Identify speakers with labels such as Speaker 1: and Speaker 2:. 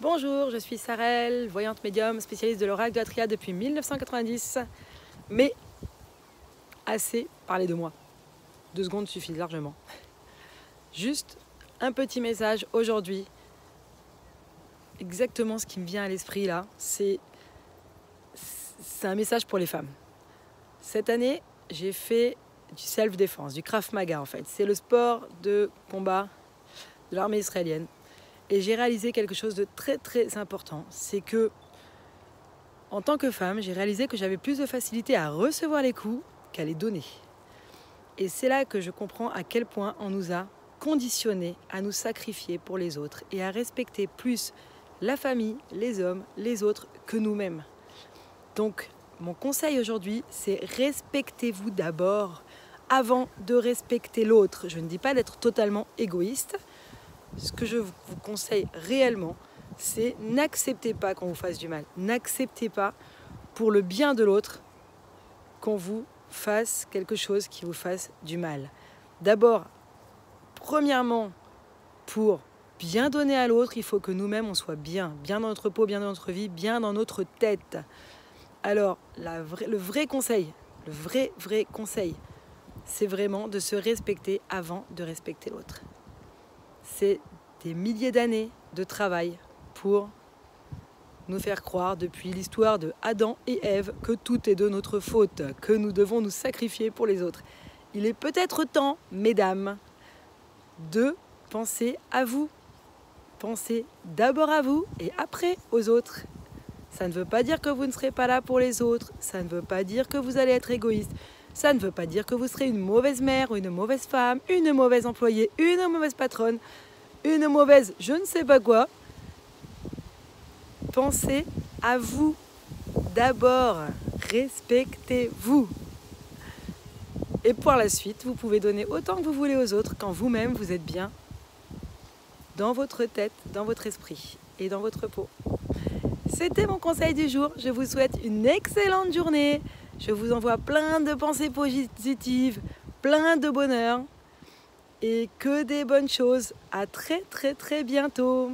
Speaker 1: Bonjour, je suis Sarelle, voyante médium, spécialiste de l'oracle de la triade depuis 1990. Mais assez parler de moi. 2 secondes suffisent largement. Juste un petit message aujourd'hui. Exactement ce qui me vient à l'esprit là, c'est un message pour les femmes. Cette année, j'ai fait du self-défense, du Krav Maga en fait. C'est le sport de combat de l'armée israélienne. Et j'ai réalisé quelque chose de très très important, c'est que en tant que femme, j'ai réalisé que j'avais plus de facilité à recevoir les coups qu'à les donner. Et c'est là que je comprends à quel point on nous a conditionnés à nous sacrifier pour les autres et à respecter plus la famille, les hommes, les autres que nous-mêmes. Donc mon conseil aujourd'hui, c'est respectez-vous d'abord avant de respecter l'autre. Je ne dis pas d'être totalement égoïste. Ce que je vous conseille réellement, c'est n'acceptez pas qu'on vous fasse du mal. N'acceptez pas pour le bien de l'autre qu'on vous fasse quelque chose qui vous fasse du mal. D'abord, premièrement, pour bien donner à l'autre, il faut que nous-mêmes on soit bien dans notre peau, bien dans notre vie, bien dans notre tête. Alors, le vrai conseil, c'est vraiment de se respecter avant de respecter l'autre. C'est des milliers d'années de travail pour nous faire croire depuis l'histoire de Adam et Ève que tout est de notre faute, que nous devons nous sacrifier pour les autres. Il est peut-être temps, mesdames, de penser à vous. Pensez d'abord à vous et après aux autres. Ça ne veut pas dire que vous ne serez pas là pour les autres. Ça ne veut pas dire que vous allez être égoïste. Ça ne veut pas dire que vous serez une mauvaise mère, une mauvaise femme, une mauvaise employée, une mauvaise patronne, une mauvaise je ne sais pas quoi. Pensez à vous d'abord. Respectez-vous. Et pour la suite, vous pouvez donner autant que vous voulez aux autres quand vous-même vous êtes bien dans votre tête, dans votre esprit et dans votre peau. C'était mon conseil du jour. Je vous souhaite une excellente journée. Je vous envoie plein de pensées positives, plein de bonheur et que des bonnes choses. À très très très bientôt.